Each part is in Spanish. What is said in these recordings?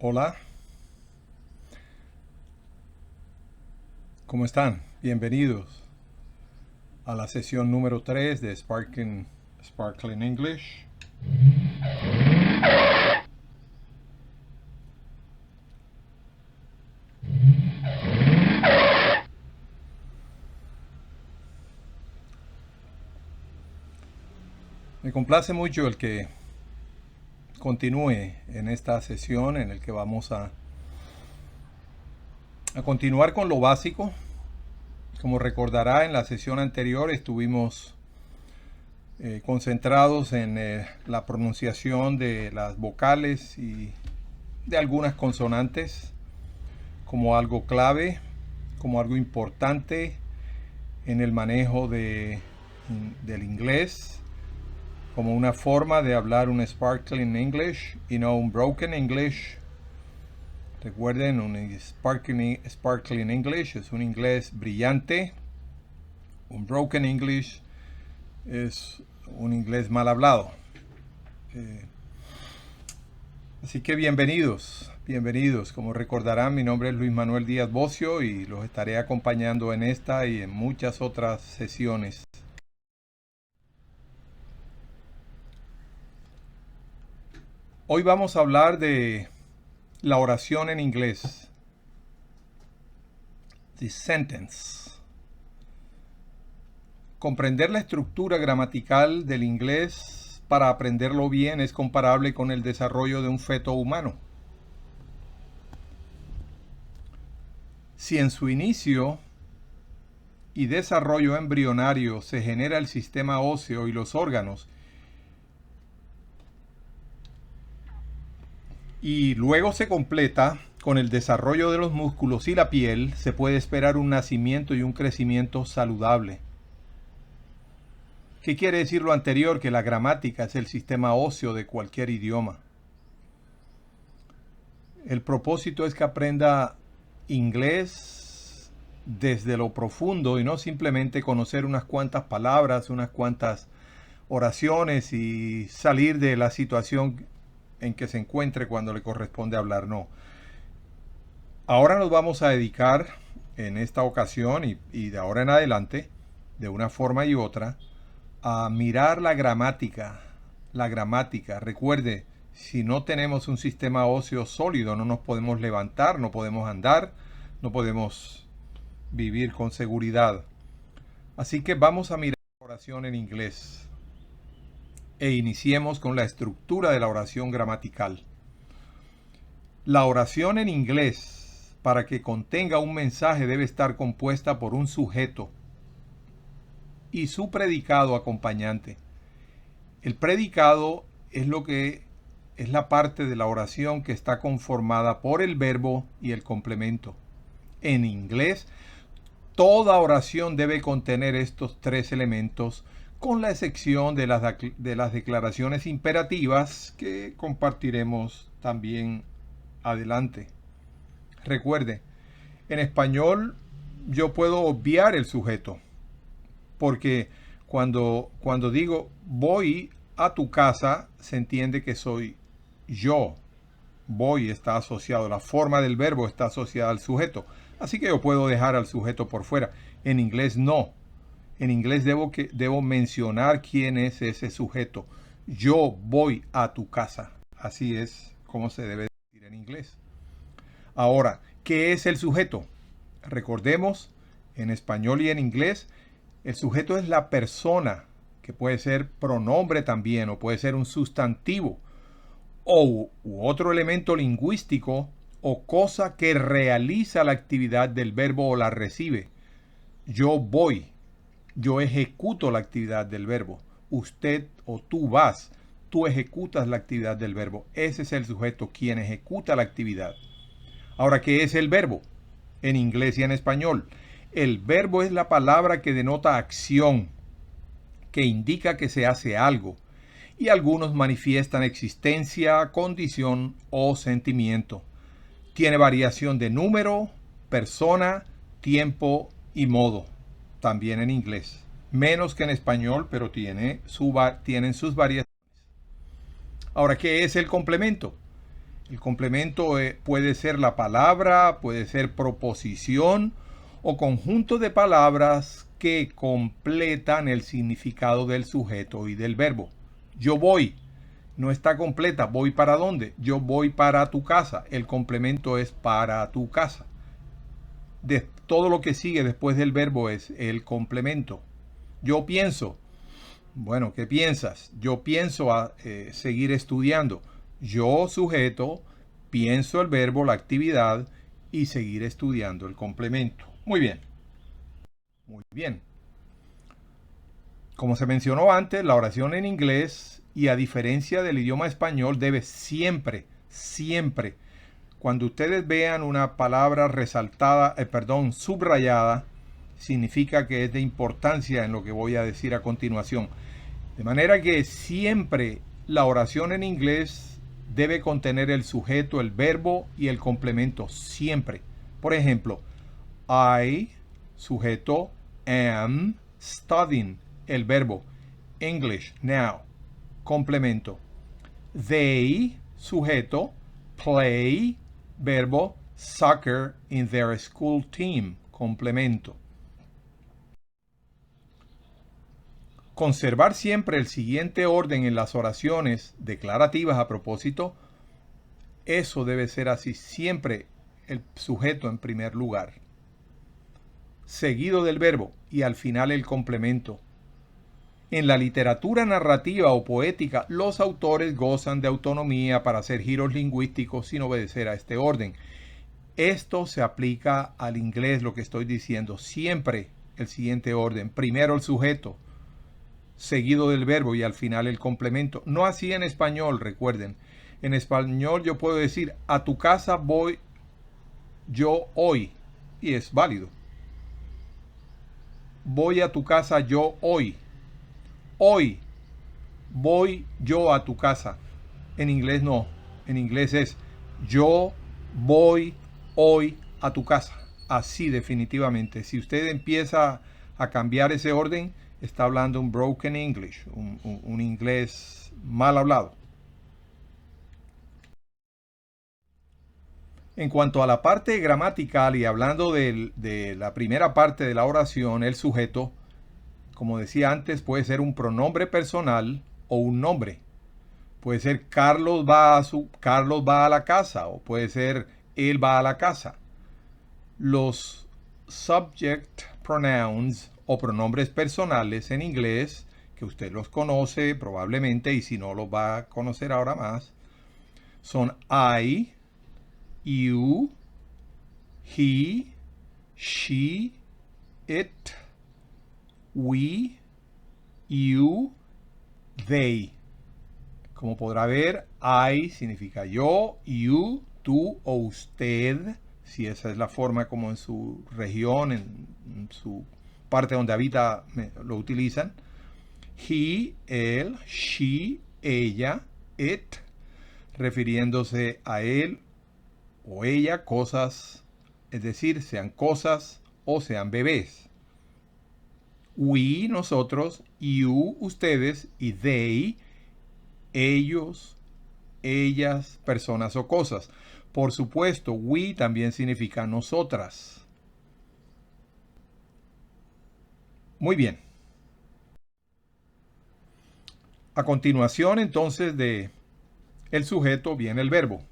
Hola, ¿cómo están? Bienvenidos a la sesión número 3 de Sparkling English. Me complace mucho el que continúe en esta sesión en el que vamos a continuar con lo básico. Como recordará, en la sesión anterior estuvimos concentrados en la pronunciación de las vocales y de algunas consonantes como algo clave, como algo importante en el manejo del inglés, como una forma de hablar un sparkling English y no un broken English. Recuerden, un sparkling English es un inglés brillante. Un broken English es un inglés mal hablado. Así que bienvenidos. Como recordarán, mi nombre es Luis Manuel Díaz Bocio y los estaré acompañando en esta y en muchas otras sesiones. Hoy vamos a hablar de la oración en inglés. The sentence. Comprender la estructura gramatical del inglés para aprenderlo bien es comparable con el desarrollo de un feto humano. Si en su inicio y desarrollo embrionario se genera el sistema óseo y los órganos, y luego se completa con el desarrollo de los músculos y la piel, se puede esperar un nacimiento y un crecimiento saludable. ¿Qué quiere decir lo anterior? Que la gramática es el sistema óseo de cualquier idioma. El propósito es que aprenda inglés desde lo profundo y no simplemente conocer unas cuantas palabras, unas cuantas oraciones y salir de la situación en que se encuentre cuando le corresponde hablar. No. Ahora nos vamos a dedicar en esta ocasión y de ahora en adelante, de una forma y otra, a mirar la gramática. La gramática, recuerde, si no tenemos un sistema óseo sólido, no nos podemos levantar, no podemos andar, no podemos vivir con seguridad. Así que vamos a mirar la oración en inglés e iniciemos con la estructura de la oración gramatical. La oración en inglés, para que contenga un mensaje, debe estar compuesta por un sujeto y su predicado acompañante. El predicado es la parte de la oración que está conformada por el verbo y el complemento. En inglés, toda oración debe contener estos tres elementos, con la excepción de las declaraciones imperativas que compartiremos también adelante. Recuerde, en español yo puedo obviar el sujeto, porque cuando digo voy a tu casa, se entiende que soy yo. Voy está asociado, la forma del verbo está asociada al sujeto. Así que yo puedo dejar al sujeto por fuera. En inglés no. En inglés debo mencionar quién es ese sujeto. Yo voy a tu casa. Así es como se debe decir en inglés. Ahora, ¿qué es el sujeto? Recordemos, en español y en inglés, el sujeto es la persona, que puede ser pronombre también, o puede ser un sustantivo, u otro elemento lingüístico, o cosa que realiza la actividad del verbo o la recibe. Yo voy, yo ejecuto la actividad del verbo. Usted o tú vas, tú ejecutas la actividad del verbo. Ese es el sujeto, quien ejecuta la actividad. Ahora, ¿qué es el verbo? En inglés y en español. El verbo es la palabra que denota acción, que indica que se hace algo, y algunos manifiestan existencia, condición o sentimiento. Tiene variación de número, persona, tiempo y modo, también en inglés. Menos que en español, pero tienen sus variaciones. Ahora, ¿qué es el complemento? El complemento puede ser la palabra, puede ser proposición o conjunto de palabras que completan el significado del sujeto y del verbo. Yo voy, no está completa. ¿Voy para dónde? Yo voy para tu casa. El complemento es para tu casa. Todo lo que sigue después del verbo es el complemento. Yo pienso. Bueno, ¿qué piensas? Yo pienso seguir estudiando. Yo, sujeto, pienso el verbo, la actividad y seguir estudiando el complemento. Muy bien. Muy bien. Como se mencionó antes, la oración en inglés, y a diferencia del idioma español, debe siempre, cuando ustedes vean una palabra resaltada, subrayada, significa que es de importancia en lo que voy a decir a continuación. De manera que siempre la oración en inglés debe contener el sujeto, el verbo y el complemento, siempre. Por ejemplo, I, sujeto, am studying, el verbo, English, now, complemento. They, sujeto, play, verbo, soccer in their school team, complemento. Conservar siempre el siguiente orden en las oraciones declarativas a propósito, eso debe ser así, siempre el sujeto en primer lugar, seguido del verbo y al final el complemento. En la literatura narrativa o poética, los autores gozan de autonomía para hacer giros lingüísticos sin obedecer a este orden. Esto se aplica al inglés, lo que estoy diciendo. Siempre el siguiente orden. Primero el sujeto, seguido del verbo y al final el complemento. No así en español, recuerden. En español yo puedo decir, a tu casa voy yo hoy. Y es válido. Voy a tu casa yo hoy. Hoy voy yo a tu casa. En inglés no. En inglés es yo voy hoy a tu casa. Así definitivamente. Si usted empieza a cambiar ese orden, está hablando un broken English, un inglés mal hablado. En cuanto a la parte gramatical y hablando de la primera parte de la oración, el sujeto, como decía antes, puede ser un pronombre personal o un nombre. Puede ser Carlos va a la casa, o puede ser él va a la casa. Los subject pronouns o pronombres personales en inglés, que usted los conoce probablemente y si no los va a conocer ahora más, son I, you, he, she, it, we, you, they. Como podrá ver, I significa yo, you, tú o usted, si esa es la forma como en su región, en su parte donde habita, lo utilizan. He, él, she, ella, it, refiriéndose a él o ella, cosas, es decir, sean cosas o sean bebés. We, nosotros, you, ustedes, y they, ellos, ellas, personas o cosas. Por supuesto, we también significa nosotras. Muy bien. A continuación, entonces, de el sujeto viene el verbo.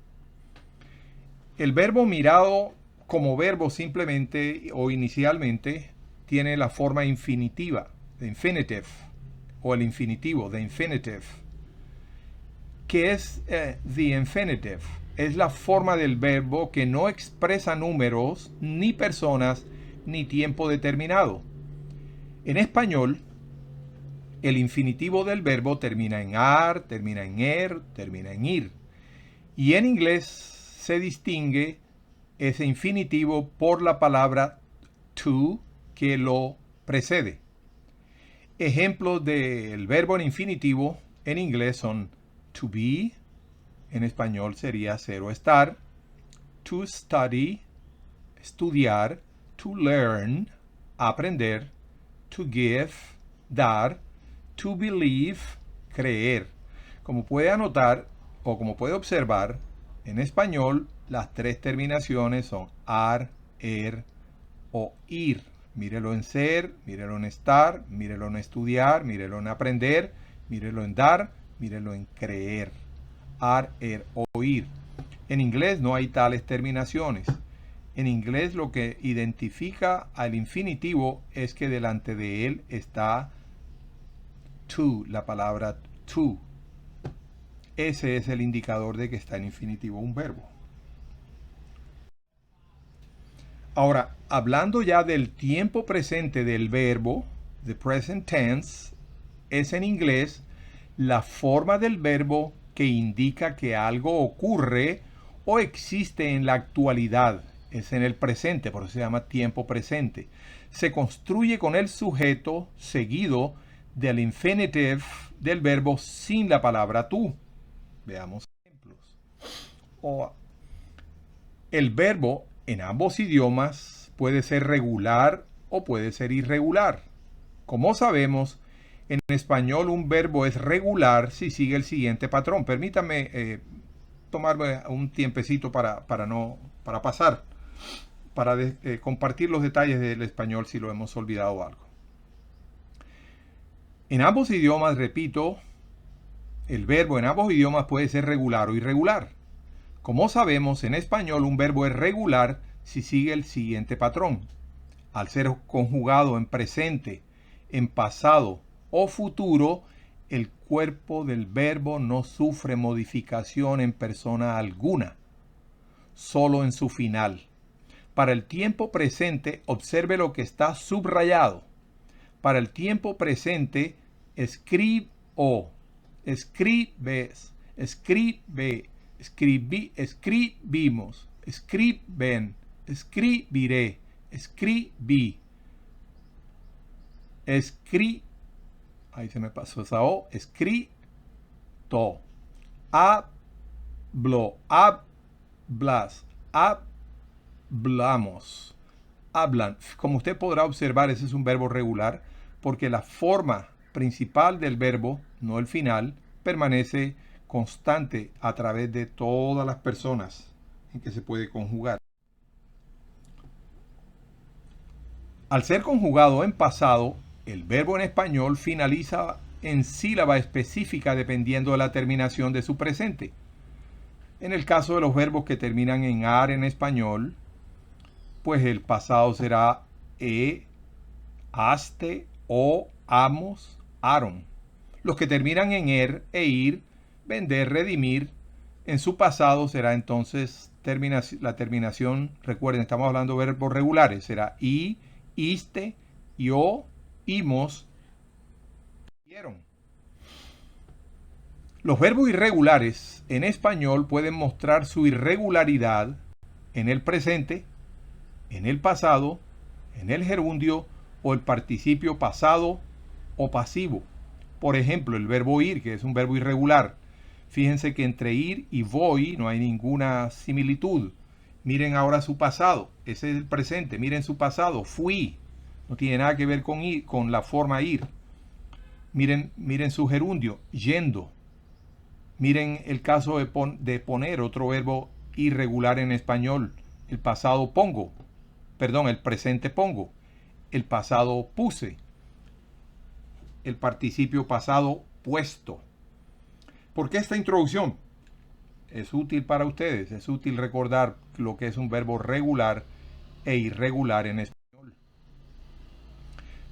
El verbo mirado como verbo simplemente o inicialmente tiene la forma infinitiva, the infinitive, o el infinitivo, the infinitive. ¿Qué es the infinitive? Es la forma del verbo que no expresa números, ni personas, ni tiempo determinado. En español, el infinitivo del verbo termina en ar, termina en er, termina en ir. Y en inglés se distingue ese infinitivo por la palabra to que lo precede. Ejemplos del verbo en infinitivo en inglés son to be, en español sería ser o estar, to study, estudiar, to learn, aprender, to give, dar, to believe, creer. Como puede anotar o como puede observar, en español, las tres terminaciones son ar, er o ir. Mírelo en ser, mírelo en estar, mírelo en estudiar, mírelo en aprender, mírelo en dar, mírelo en creer. Ar, er o ir. En inglés no hay tales terminaciones. En inglés lo que identifica al infinitivo es que delante de él está to, la palabra to. Ese es el indicador de que está en infinitivo un verbo. Ahora, hablando ya del tiempo presente del verbo, the present tense, es en inglés la forma del verbo que indica que algo ocurre o existe en la actualidad. Es en el presente, por eso se llama tiempo presente. Se construye con el sujeto seguido del infinitive del verbo sin la palabra tú. Veamos ejemplos. El verbo en ambos idiomas puede ser regular o puede ser irregular. Como sabemos, en español un verbo es regular si sigue el siguiente patrón. Permítame tomarme un tiempecito para compartir los detalles del español si lo hemos olvidado algo. En ambos idiomas, repito, el verbo en ambos idiomas puede ser regular o irregular. Como sabemos, en español un verbo es regular si sigue el siguiente patrón. Al ser conjugado en presente, en pasado o futuro, el cuerpo del verbo no sufre modificación en persona alguna, solo en su final. Para el tiempo presente, observe lo que está subrayado. Para el tiempo presente, escribo, escribes, escribe, escribimos, escriben, escribiré, escribí, ahí se me pasó esa O, escrito, hablo, hablas, hablamos, hablan. Como usted podrá observar, ese es un verbo regular porque la forma principal del verbo, no el final, permanece constante a través de todas las personas en que se puede conjugar. Al ser conjugado en pasado, el verbo en español finaliza en sílaba específica dependiendo de la terminación de su presente. En el caso de los verbos que terminan en ar en español, pues el pasado será aste, o, amos, aron. Los que terminan en er e ir, vender, redimir, en su pasado será entonces la terminación, recuerden, estamos hablando de verbos regulares, será i, iste, yo, imos, dieron. Los verbos irregulares en español pueden mostrar su irregularidad en el presente, en el pasado, en el gerundio o el participio pasado o pasivo. Por ejemplo, el verbo ir, que es un verbo irregular. Fíjense que entre ir y voy no hay ninguna similitud. Miren ahora su pasado. Ese es el presente. Miren su pasado. Fui. No tiene nada que ver con la forma ir. Miren su gerundio. Yendo. Miren el caso de poner, otro verbo irregular en español. El pasado pongo. Perdón, el presente pongo. El pasado puse. El participio pasado puesto. ¿Por qué esta introducción? Es útil para ustedes. Es útil recordar lo que es un verbo regular e irregular en español.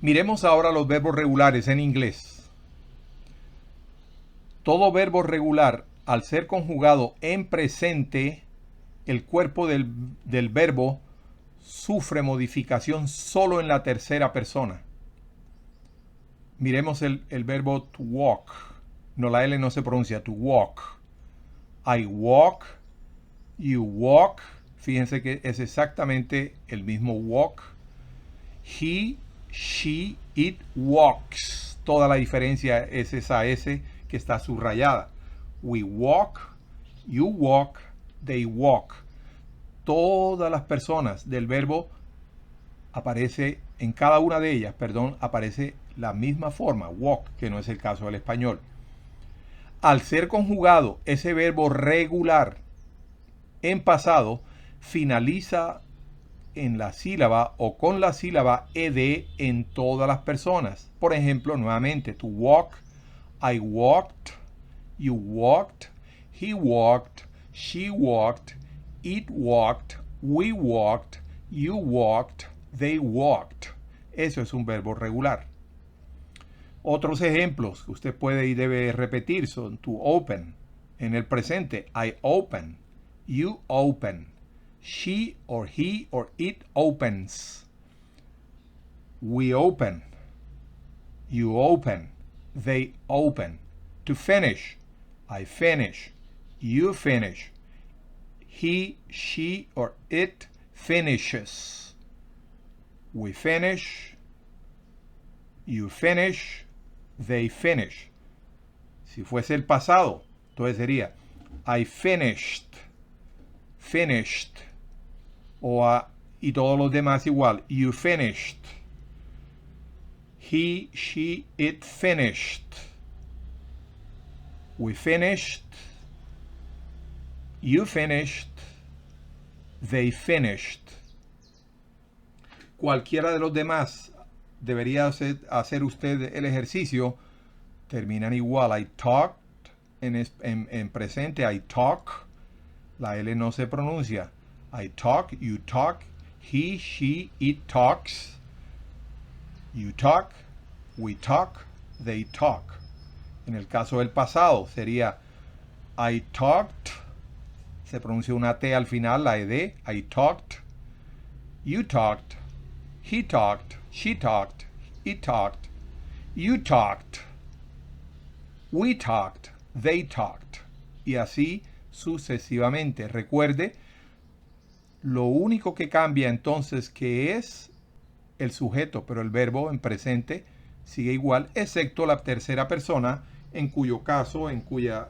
Miremos ahora los verbos regulares en inglés. Todo verbo regular, al ser conjugado en presente, el cuerpo del verbo sufre modificación solo en la tercera persona. Miremos el verbo to walk. No, la L no se pronuncia, to walk. I walk, you walk. Fíjense que es exactamente el mismo walk. He, she, it walks. Toda la diferencia es esa S que está subrayada. We walk, you walk, they walk. Todas las personas del verbo aparece, en cada una de ellas, aparece la misma forma, walk, que no es el caso del español. Al ser conjugado ese verbo regular en pasado finaliza en la sílaba o con la sílaba ed en todas las personas. Por ejemplo, nuevamente, to walk, I walked, you walked, he walked, she walked, it walked, we walked, you walked, they walked. Eso es un verbo regular. Otros ejemplos que usted puede y debe repetir son to open. En el presente, I open, you open, she or he or it opens, we open, you open, they open. To finish, I finish, you finish, he, she or it finishes, we finish, you finish, they finish. Si fuese el pasado, entonces sería I finished, finished, y todos los demás igual. You finished, he, she, it finished, we finished, you finished, they finished. Cualquiera de los demás debería hacer usted el ejercicio. Terminan igual. I talked, en presente, I talk. La L no se pronuncia. I talk, you talk, he, she, it talks. You talk, we talk, they talk. En el caso del pasado sería I talked, se pronuncia una T al final, la ED. I talked, you talked, he talked, she talked, it talked, you talked, we talked, they talked. Y así sucesivamente. Recuerde, lo único que cambia entonces que es el sujeto, pero el verbo en presente sigue igual, excepto la tercera persona, en cuyo caso, en cuya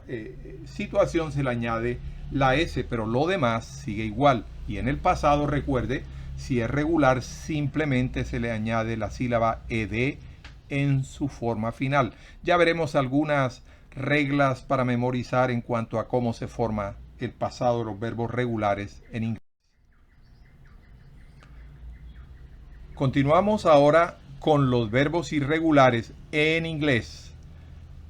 situación se le añade la S, pero lo demás sigue igual. Y en el pasado, recuerde, si es regular, simplemente se le añade la sílaba ed en su forma final. Ya veremos algunas reglas para memorizar en cuanto a cómo se forma el pasado de los verbos regulares en inglés. Continuamos ahora con los verbos irregulares en inglés.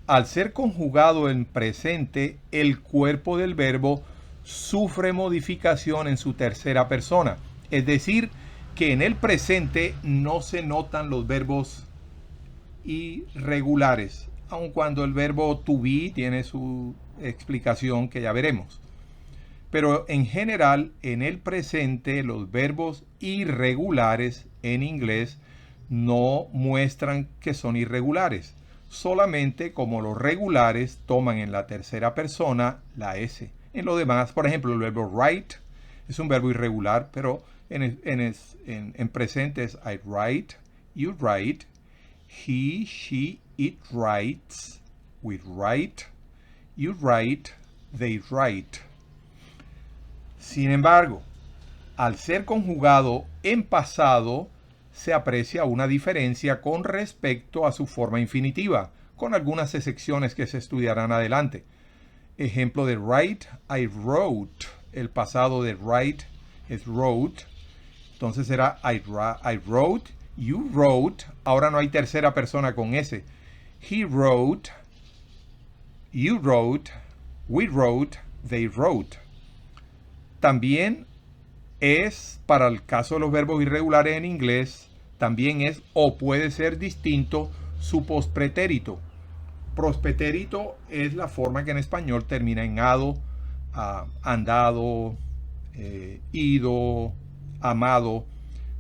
Al ser conjugado en presente, el cuerpo del verbo sufre modificación en su tercera persona. Es decir, que en el presente no se notan los verbos irregulares, aun cuando el verbo to be tiene su explicación que ya veremos. Pero en general, en el presente, los verbos irregulares en inglés no muestran que son irregulares. Solamente como los regulares toman en la tercera persona la S. En lo demás, por ejemplo, el verbo write es un verbo irregular, pero en presente es I write, you write, he, she, it writes, we write, you write, they write. Sin embargo, al ser conjugado en pasado, se aprecia una diferencia con respecto a su forma infinitiva, con algunas excepciones que se estudiarán adelante. Ejemplo de write, I wrote. El pasado de write es wrote. Entonces será I wrote, you wrote. Ahora no hay tercera persona con S. He wrote, you wrote, we wrote, they wrote. También es, para el caso de los verbos irregulares en inglés, también es o puede ser distinto su pospretérito. Pospretérito es la forma que en español termina en ado, andado, ido, amado.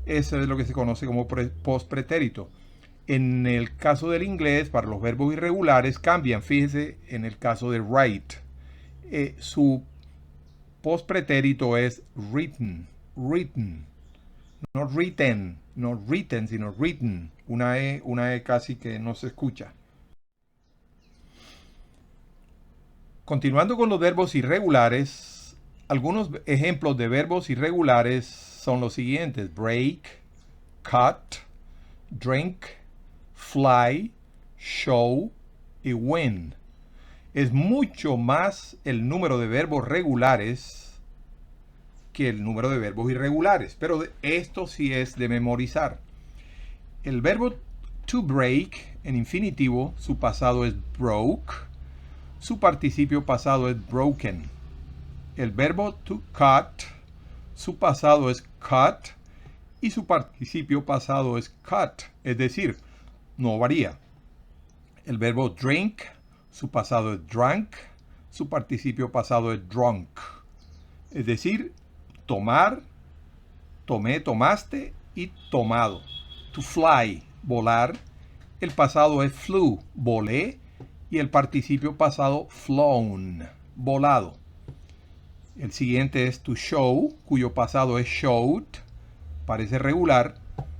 Eso es lo que se conoce como pospretérito. En el caso del inglés, para los verbos irregulares cambian. Fíjese en el caso de write. Su pospretérito es written, written. No written, no written, sino written. Una E casi que no se escucha. Continuando con los verbos irregulares, algunos ejemplos de verbos irregulares son los siguientes: break, cut, drink, fly, show y win. Es mucho más el número de verbos regulares que el número de verbos irregulares, pero esto sí es de memorizar. El verbo to break en infinitivo, su pasado es broke, su participio pasado es broken. El verbo to cut, su pasado es cut y su participio pasado es cut, es decir, no varía. El verbo drink, su pasado es drunk, su participio pasado es drunk. Es decir, tomar, tomé, tomaste y tomado. To fly, volar. El pasado es flew, volé. Y el participio pasado, flown, volado. El siguiente es to show, cuyo pasado es showed. Parece regular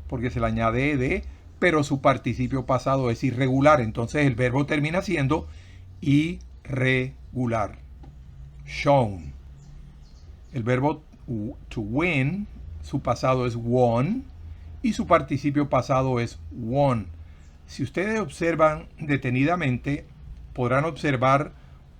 porque se le añade ed, pero su participio pasado es irregular. Entonces el verbo termina siendo irregular. Shown. El verbo to win, su pasado es won y su participio pasado es won. Si ustedes observan detenidamente, podrán observar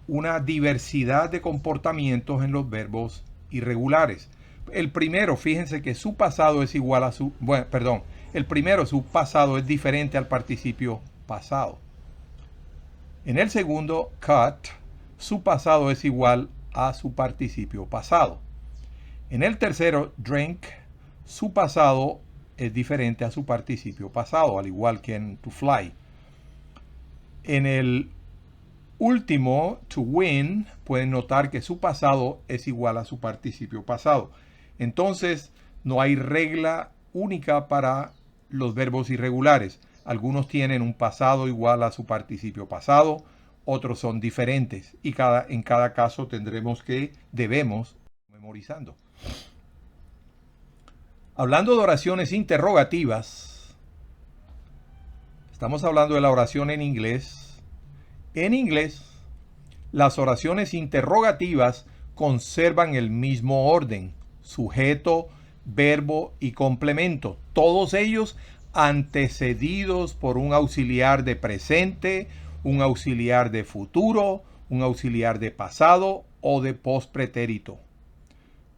una diversidad de comportamientos en los verbos irregulares. El primero, fíjense que su pasado es igual a su... Bueno, perdón. El primero, su pasado es diferente al participio pasado. En el segundo, cut, su pasado es igual a su participio pasado. En el tercero, drink, su pasado es diferente a su participio pasado, al igual que en to fly. En el último, to win, pueden notar que su pasado es igual a su participio pasado. Entonces, no hay regla única para los verbos irregulares. Algunos tienen un pasado igual a su participio pasado, otros son diferentes y en cada caso debemos memorizando. Hablando de oraciones interrogativas, estamos hablando de la oración en inglés. En inglés, las oraciones interrogativas conservan el mismo orden: sujeto, verbo y complemento, todos ellos antecedidos por un auxiliar de presente, un auxiliar de futuro, un auxiliar de pasado o de pospretérito.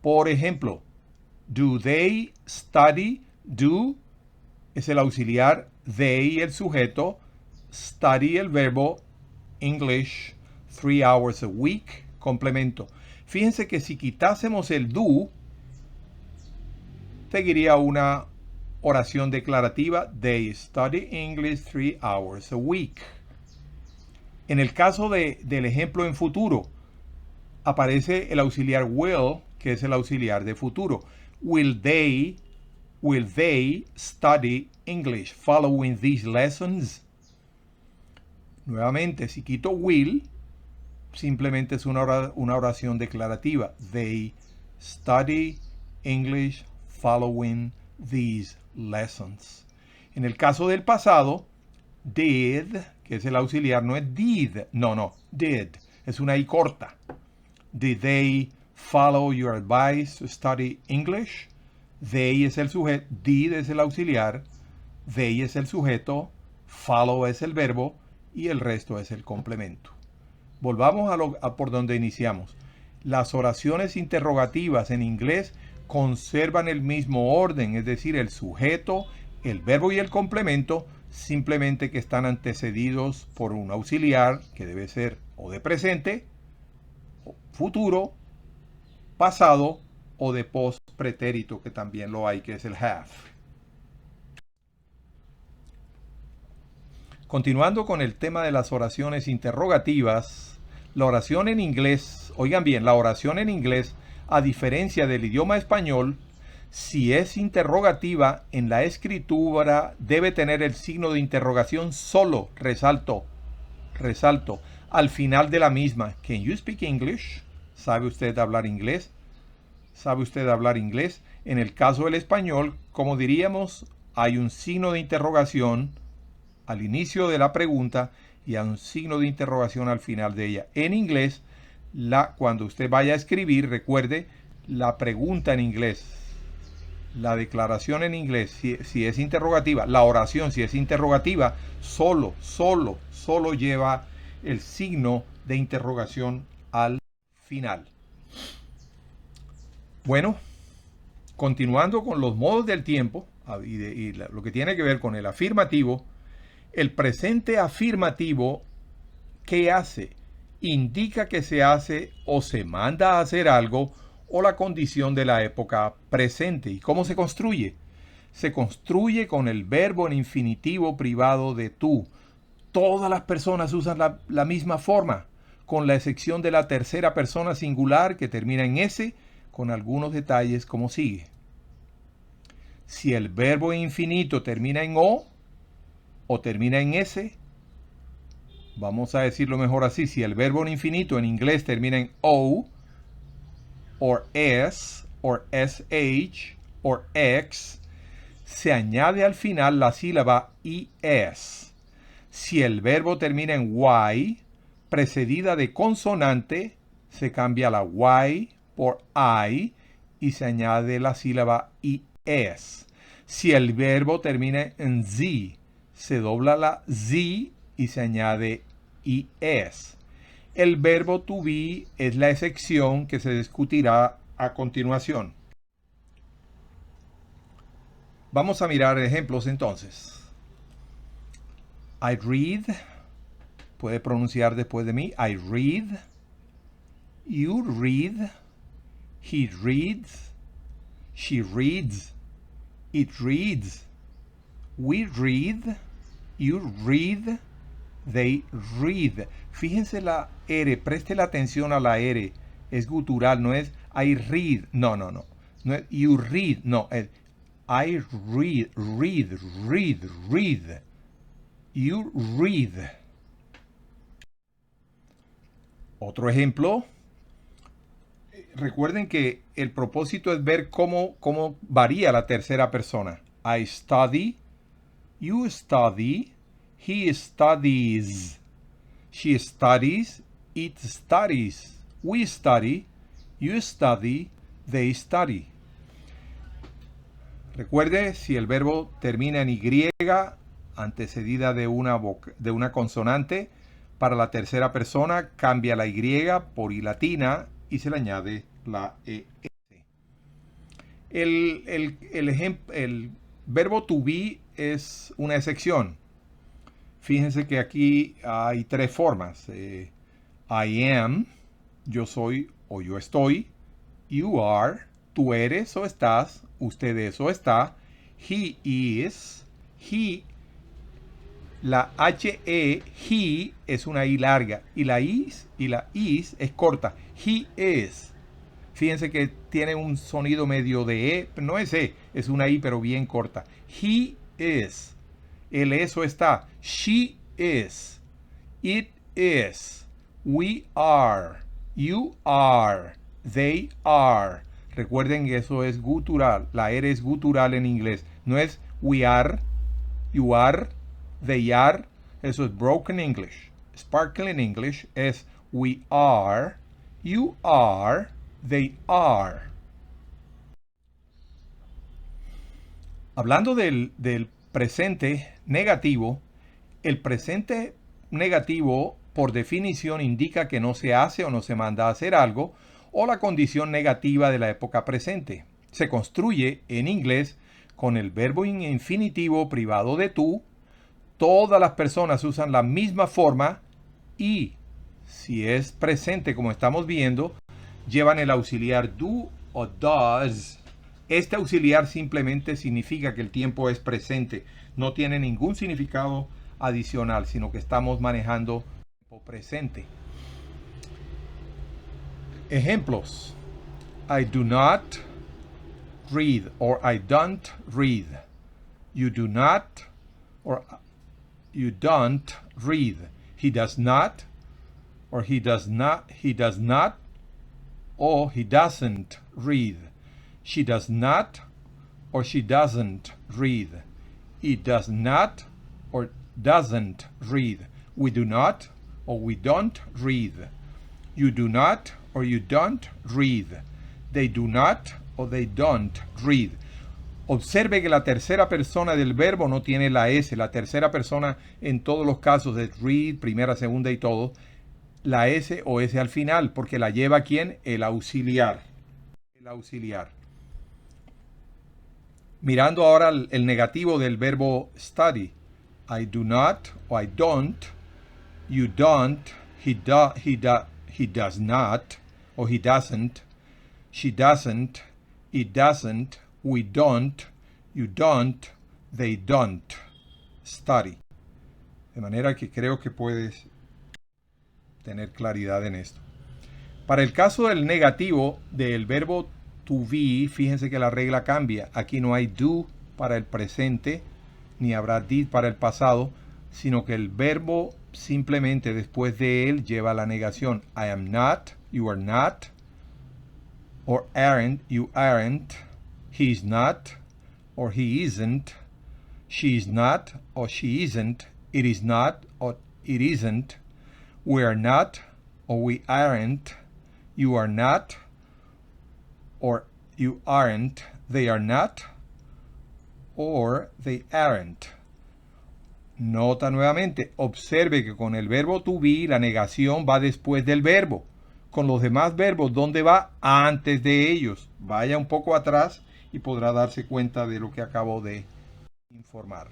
Por ejemplo, do they study? Do es el auxiliar, they el sujeto, study el verbo, English 3 hours a week, complemento. Fíjense que si quitásemos el do, seguiría una oración declarativa: they study English 3 hours a week. En el caso del ejemplo en futuro, aparece el auxiliar will, que es el auxiliar de futuro. Will they study English following these lessons? Nuevamente, si quito will, simplemente es una oración declarativa. They study English following these lessons. En el caso del pasado, did, que es el auxiliar, no es did, no, did, es una I corta. Did they follow your advice to study English? They es el sujeto, did es el auxiliar, they es el sujeto, follow es el verbo y el resto es el complemento. Volvamos a por donde iniciamos. Las oraciones interrogativas en inglés conservan el mismo orden, es decir, el sujeto, el verbo y el complemento, simplemente que están antecedidos por un auxiliar que debe ser o de presente, futuro, pasado o de pospretérito, que también lo hay, que es el have. Continuando con el tema de las oraciones interrogativas, la oración en inglés, oigan bien, la oración en inglés, a diferencia del idioma español, si es interrogativa en la escritura, debe tener el signo de interrogación solo, resalto, al final de la misma. Can you speak English? ¿Sabe usted hablar inglés? ¿Sabe usted hablar inglés? En el caso del español, como diríamos, hay un signo de interrogación al inicio de la pregunta y hay un signo de interrogación al final de ella. En inglés, cuando usted vaya a escribir, recuerde la pregunta en inglés, la declaración en inglés, si es interrogativa, la oración, si es interrogativa, solo lleva el signo de interrogación al final. Bueno, continuando con los modos del tiempo y lo que tiene que ver con el afirmativo, el presente afirmativo, ¿qué hace? Indica que se hace o se manda a hacer algo o la condición de la época presente. ¿Y cómo se construye? Se construye con el verbo en infinitivo privado de tú. Todas las personas usan la misma forma, con la excepción de la tercera persona singular que termina en S, con algunos detalles como sigue. Si el verbo infinito termina en o termina en S, vamos a decirlo mejor así. Si el verbo en infinito en inglés termina en O, or S, or SH, or X, se añade al final la sílaba IS. Si el verbo termina en Y, precedida de consonante, se cambia la Y por I y se añade la sílaba IS. Si el verbo termina en Z, se dobla la Z y se añade IS. El verbo to be es la excepción que se discutirá a continuación. Vamos a mirar ejemplos entonces. I read. Puede pronunciar después de mí. I read. You read. He reads. She reads. It reads. We read. You read. They read. Fíjense la R. Preste la atención a la R. Es gutural. No es I read. No. No es you read. No. Es I read. Read. You read. Otro ejemplo. Recuerden que el propósito es ver cómo varía la tercera persona. I study. You study. He studies. She studies. It studies. We study. You study. They study. Recuerde, si el verbo termina en Y, antecedida de una consonante, para la tercera persona cambia la Y por I latina y se le añade la ES. El verbo to be es una excepción. Fíjense que aquí hay tres formas. I am, yo soy o yo estoy. You are, tú eres o estás. Usted es o está. He is, he. La he es una I larga y la is es corta. He is. Fíjense que tiene un sonido medio de E, no es E, es una I pero bien corta. He is. El eso está. She is. It is. We are. You are. They are. Recuerden que eso es gutural. La R es gutural en inglés. No es we are, you are, they are. Eso es broken English. Sparkling English es we are, you are, they are. Hablando del presente negativo, el presente negativo por definición indica que no se hace o no se manda a hacer algo, o la condición negativa de la época presente. Se construye en inglés con el verbo en infinitivo privado de tú. Todas las personas usan la misma forma y, si es presente como estamos viendo, llevan el auxiliar do o does. Este auxiliar simplemente significa que el tiempo es presente. No tiene ningún significado adicional, sino que estamos manejando tiempo presente. Ejemplos. I do not read or I don't read. You do not or you don't read. He does not or he does not or he doesn't read. She does not or she doesn't read. It does not or doesn't read. We do not or we don't read. You do not or you don't read. They do not or they don't read. Observe que la tercera persona del verbo no tiene la S. La tercera persona en todos los casos de read, primera, segunda y todo, la S o S al final, porque la lleva ¿quién? El auxiliar. El el auxiliar. Mirando ahora el negativo del verbo study. I do not o I don't. You don't. He does not o he doesn't. She doesn't. It doesn't. We don't. You don't. They don't. Study. De manera que creo que puedes tener claridad en esto. Para el caso del negativo del verbo to be, fíjense que la regla cambia. Aquí no hay do para el presente, ni habrá did para el pasado, sino que el verbo simplemente después de él lleva la negación. I am not, you are not, or aren't, you aren't, he is not, or he isn't, she is not, or she isn't, it is not, or it isn't, we are not, or we aren't, you are not, or you aren't, they are not, or they aren't. Nota nuevamente, observe que con el verbo to be la negación va después del verbo. Con los demás verbos, ¿dónde va? Antes de ellos. Vaya un poco atrás y podrá darse cuenta de lo que acabo de informar.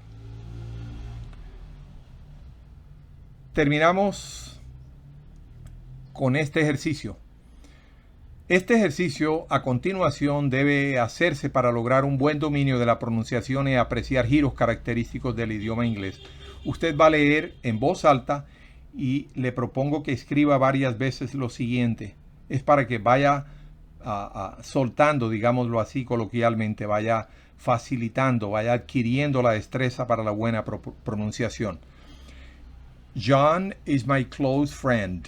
Terminamos con este ejercicio. Este ejercicio a continuación debe hacerse para lograr un buen dominio de la pronunciación y apreciar giros característicos del idioma inglés. Usted va a leer en voz alta y le propongo que escriba varias veces lo siguiente. Es para que vaya soltando, digámoslo así coloquialmente, vaya facilitando, vaya adquiriendo la destreza para la buena pronunciación. John is my close friend.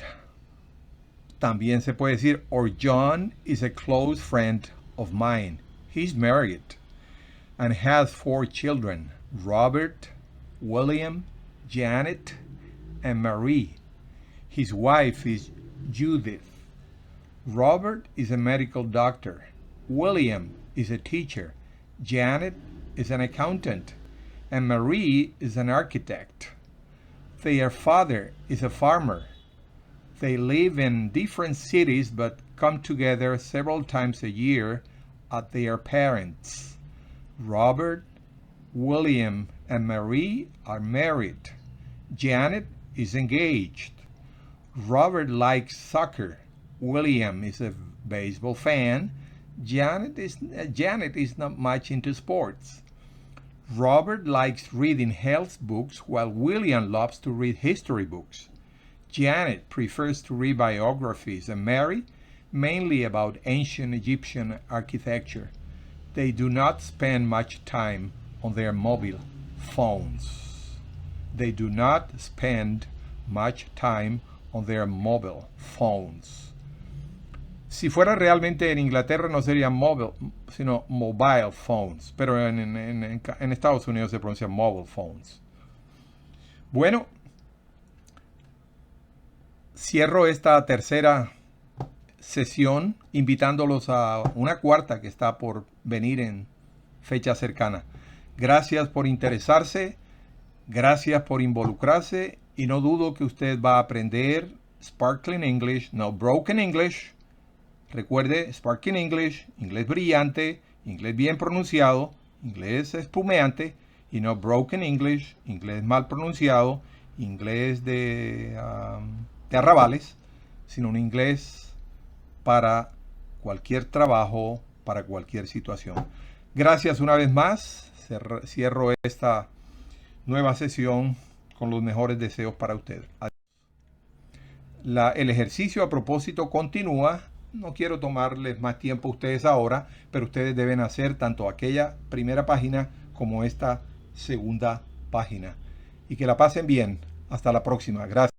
También se puede decir, or John is a close friend of mine. He's married and has 4 children, Robert, William, Janet, and Marie. His wife is Judith. Robert is a medical doctor. William is a teacher. Janet is an accountant. And Marie is an architect. Their father is a farmer. They live in different cities but come together several times a year at their parents'. Robert, William, and Marie are married. Janet is engaged. Robert likes soccer. William is a baseball fan. Janet is not much into sports. Robert likes reading health books while William loves to read history books. Janet prefers to read biographies and Mary mainly about ancient Egyptian architecture. They do not spend much time on their mobile phones. They do not spend much time on their mobile phones. Si fuera realmente en Inglaterra no sería mobile, sino mobile phones, pero en Estados Unidos se pronuncia mobile phones. Bueno, cierro esta tercera sesión invitándolos a una cuarta que está por venir en fecha cercana. Gracias por interesarse, gracias por involucrarse y no dudo que usted va a aprender Sparkling English, no Broken English. Recuerde, Sparkling English, inglés brillante, inglés bien pronunciado, inglés espumeante y no Broken English, inglés mal pronunciado, inglés de arrabales, sino un inglés para cualquier trabajo, para cualquier situación. Gracias una vez más. Cierro esta nueva sesión con los mejores deseos para usted. El ejercicio a propósito continúa. No quiero tomarles más tiempo a ustedes ahora, pero ustedes deben hacer tanto aquella primera página como esta segunda página. Y que la pasen bien. Hasta la próxima. Gracias.